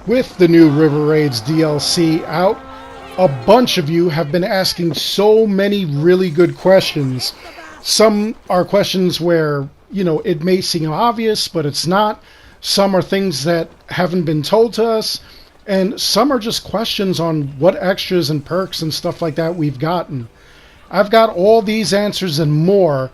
With the new River Raids DLC out, a bunch of you have been asking so many really good questions. Some are questions where, it may seem obvious, but it's not. Some are things that haven't been told to us. And some are just questions on what extras and perks and stuff like that we've gotten. I've got all these answers and more.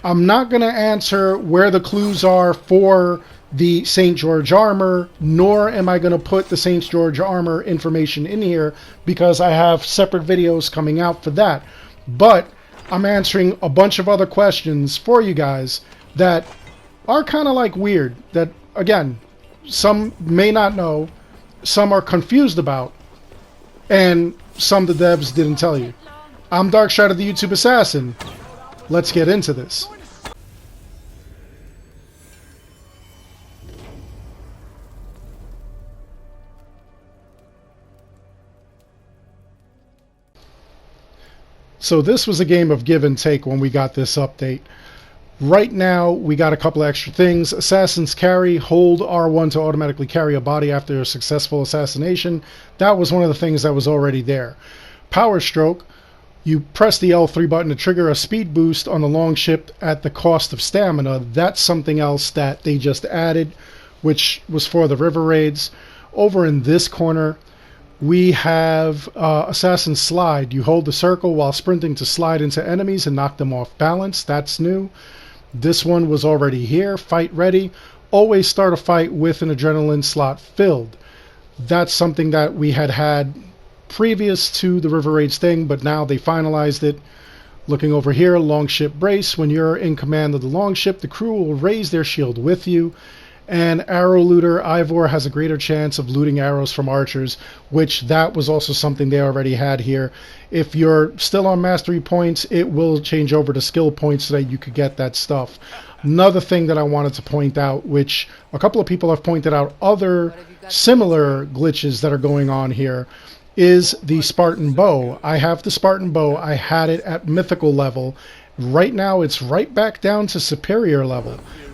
I'm not going to answer where the clues are for the St. George armor, nor am I going to put the St. George armor information in here because I have separate videos coming out for that. But I'm answering a bunch of other questions for you guys that are kind of like weird, that, again, some may not know, some are confused about, and some the devs didn't tell you. I'm Darkstrider, the YouTube Assassin. Let's get into this. So this was a game of give and take when we got this update. Right now, we got a couple extra things. Assassin's Carry, hold R1 to automatically carry a body after a successful assassination. That was one of the things that was already there. Power Stroke, you press the L3 button to trigger a speed boost on the longship at the cost of stamina. That's something else that they just added, which was for the river raids. Over in this corner, we have Assassin's Slide. You hold the circle while sprinting to slide into enemies and knock them off balance. That's new. This one was already here. Fight ready. Always start a fight with an adrenaline slot filled. That's something that we had previous to the River Raids thing, but now they finalized it. Looking over here, Longship Brace. When you're in command of the longship, the crew will raise their shield with you. And Arrow Looter, Ivor has a greater chance of looting arrows from archers, which that was also something they already had here. If you're still on mastery points, it will change over to skill points so that you could get that stuff. Another thing that I wanted to point out, which a couple of people have pointed out other similar glitches that are going on here, is the Spartan Bow. I have the Spartan Bow. I had it at mythical level. Right now it's right back down to superior level,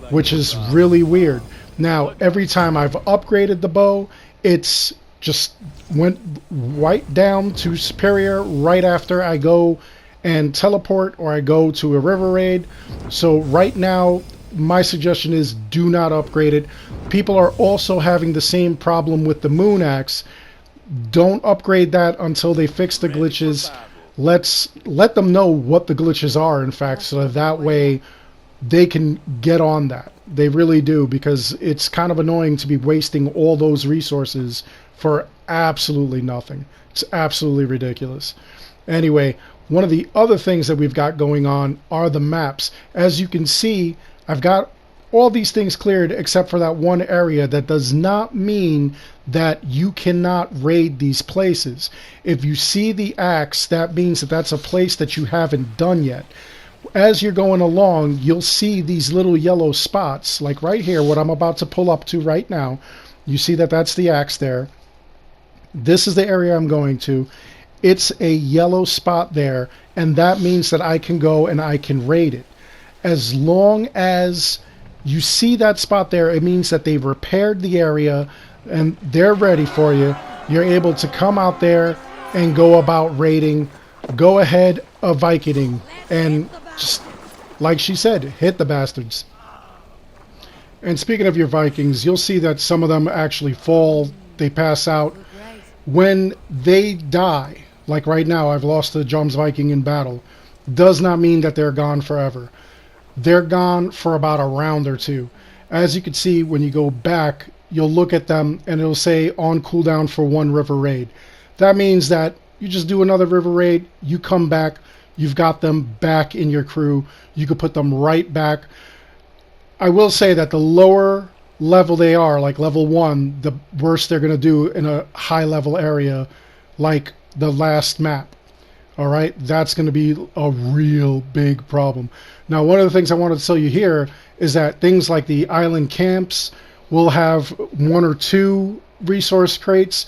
which is really weird. Now, every time I've upgraded the bow, it's just went right down to superior right after I go and teleport or I go to a river raid. So right now, my suggestion is do not upgrade it. People are also having the same problem with the Moon Axe. Don't upgrade that until they fix the glitches. Let them know what the glitches are, in fact, so that way they can get on that. They really do, because it's kind of annoying to be wasting all those resources for absolutely nothing. It's absolutely ridiculous. Anyway, one of the other things that we've got going on are the maps. As you can see, I've got all these things cleared except for that one area. That does not mean that you cannot raid these places. If you see the axe, that means that that's a place that you haven't done yet. As you're going along, you'll see these little yellow spots, like right here, what I'm about to pull up to right now. You see that that's the axe there. This is the area I'm going to. It's a yellow spot there, and that means that I can go and I can raid it. As long as you see that spot there, it means that they've repaired the area and they're ready for you. You're able to come out there and go about raiding. Go ahead, a Viking, and just, like she said, hit the bastards. And speaking of your Vikings, you'll see that some of them actually fall, they pass out. When they die, like right now I've lost the Joms Viking in battle, does not mean that they're gone forever. They're gone for about a round or two. As you can see, when you go back, you'll look at them and it'll say on cooldown for one river raid. That means that you just do another river raid, you come back, you've got them back in your crew. You can put them right back. I will say that the lower level they are, like level 1, the worse they're going to do in a high level area like the last map. Alright, that's going to be a real big problem. Now, one of the things I wanted to tell you here is that things like the island camps will have 1 or 2 resource crates.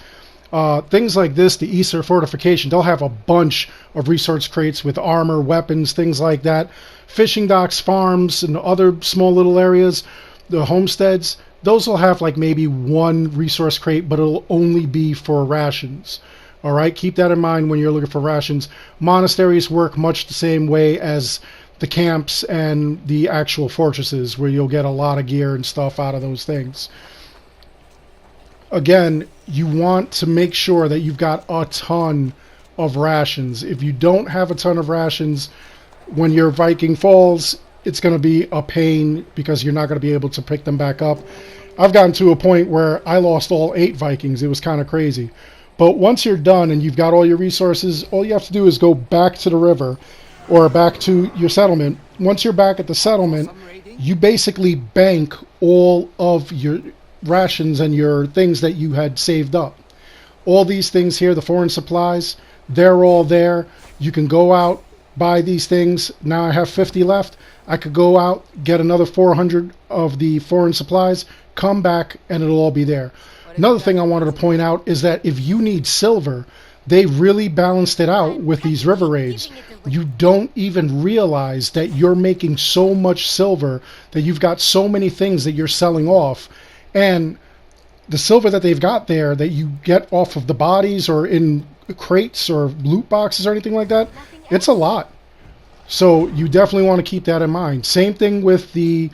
Things like this, the Easter Fortification, they'll have a bunch of resource crates with armor, weapons, things like that. Fishing docks, farms, and other small little areas, the homesteads, those will have like maybe one resource crate, but it'll only be for rations. All right, keep that in mind when you're looking for rations. Monasteries work much the same way as the camps and the actual fortresses, where you'll get a lot of gear and stuff out of those things. Again, you want to make sure that you've got a ton of rations. If you don't have a ton of rations, when your Viking falls, it's going to be a pain because you're not going to be able to pick them back up. I've gotten to a point where I lost all 8 Vikings. It was kind of crazy. But once you're done and you've got all your resources, all you have to do is go back to the river or back to your settlement. Once you're back at the settlement, you basically bank all of your rations and your things that you had saved up. All these things here, the foreign supplies, they're all there. You can go out, buy these things. Now I have 50 left. I could go out, get another 400 of the foreign supplies, come back, and it'll all be there. Another thing I wanted to point out is that if you need silver, they really balanced it out with these river raids. You don't even realize that you're making so much silver, that you've got so many things that you're selling off. And the silver that they've got there that you get off of the bodies or in crates or loot boxes or anything like that, it's a lot. So you definitely want to keep that in mind. Same thing with the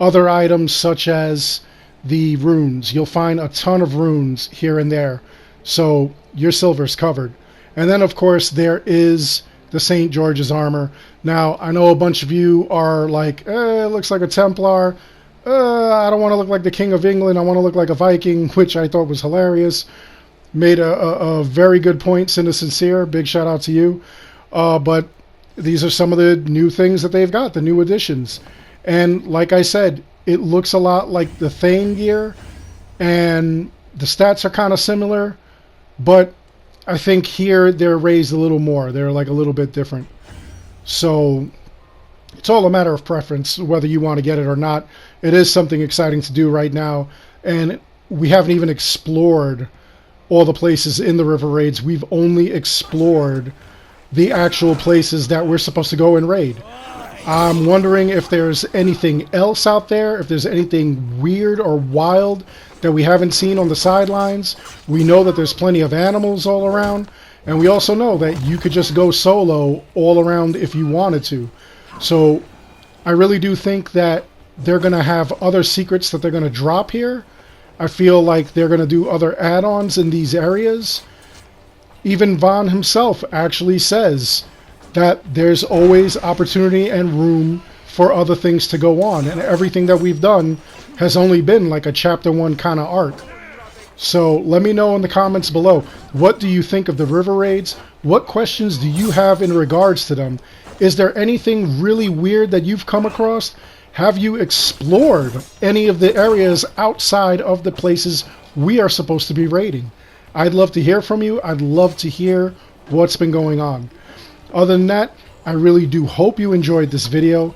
other items such as the runes. You'll find a ton of runes here and there. So your silver's covered. And then of course there is the St. George's armor. Now I know a bunch of you are like, it looks like a Templar. I don't want to look like the King of England. I want to look like a Viking, which I thought was hilarious. Made a very good point, Cinda Sincere. Big shout out to you. But these are some of the new things that they've got, the new additions. And like I said, it looks a lot like the Thane gear, and the stats are kind of similar, but I think here they're raised a little more. They're like a little bit different. So it's all a matter of preference, whether you want to get it or not. It is something exciting to do right now, and we haven't even explored all the places in the river raids. We've only explored the actual places that we're supposed to go and raid. I'm wondering if there's anything else out there, if there's anything weird or wild that we haven't seen on the sidelines. We know that there's plenty of animals all around, and we also know that you could just go solo all around if you wanted to. So I really do think that they're going to have other secrets that they're going to drop here. I feel like they're going to do other add-ons in these areas. Even Von himself actually says that there's always opportunity and room for other things to go on, and everything that we've done has only been like a chapter 1 kind of arc. So let me know in the comments below, what do you think of the river raids? What questions do you have in regards to them? Is there anything really weird that you've come across? Have you explored any of the areas outside of the places we are supposed to be raiding? I'd love to hear from you. I'd love to hear what's been going on. Other than that, I really do hope you enjoyed this video.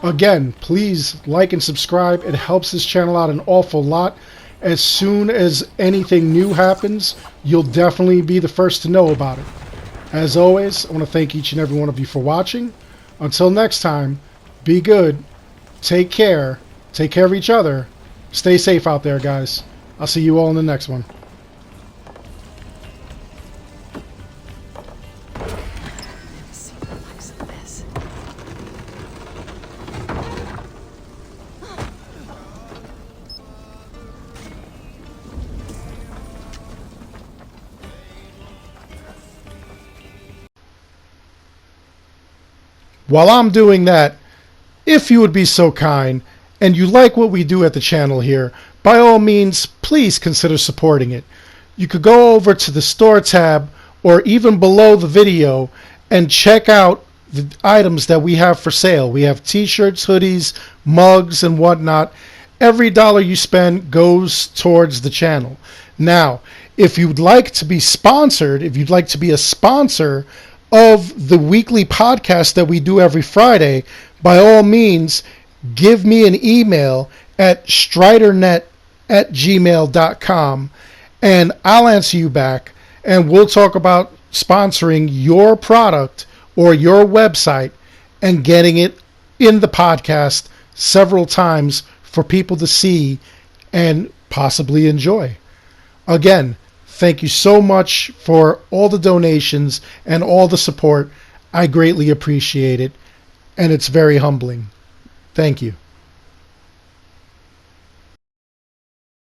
Again, please like and subscribe. It helps this channel out an awful lot. As soon as anything new happens, you'll definitely be the first to know about it. As always, I want to thank each and every one of you for watching. Until next time, be good, take care of each other, stay safe out there, guys. I'll see you all in the next one. While I'm doing that, if you would be so kind and you like what we do at the channel here, by all means, please consider supporting it. You could go over to the store tab or even below the video and check out the items that we have for sale. We have t-shirts, hoodies, mugs, and whatnot. Every dollar you spend goes towards the channel. Now, if you'd like to be sponsored, if you'd like to be a sponsor of the weekly podcast that we do every Friday, by all means, give me an email at stridernet@gmail.com and I'll answer you back, and we'll talk about sponsoring your product or your website and getting it in the podcast several times for people to see and possibly enjoy. Again, thank you so much for all the donations and all the support. I greatly appreciate it, and it's very humbling. Thank you.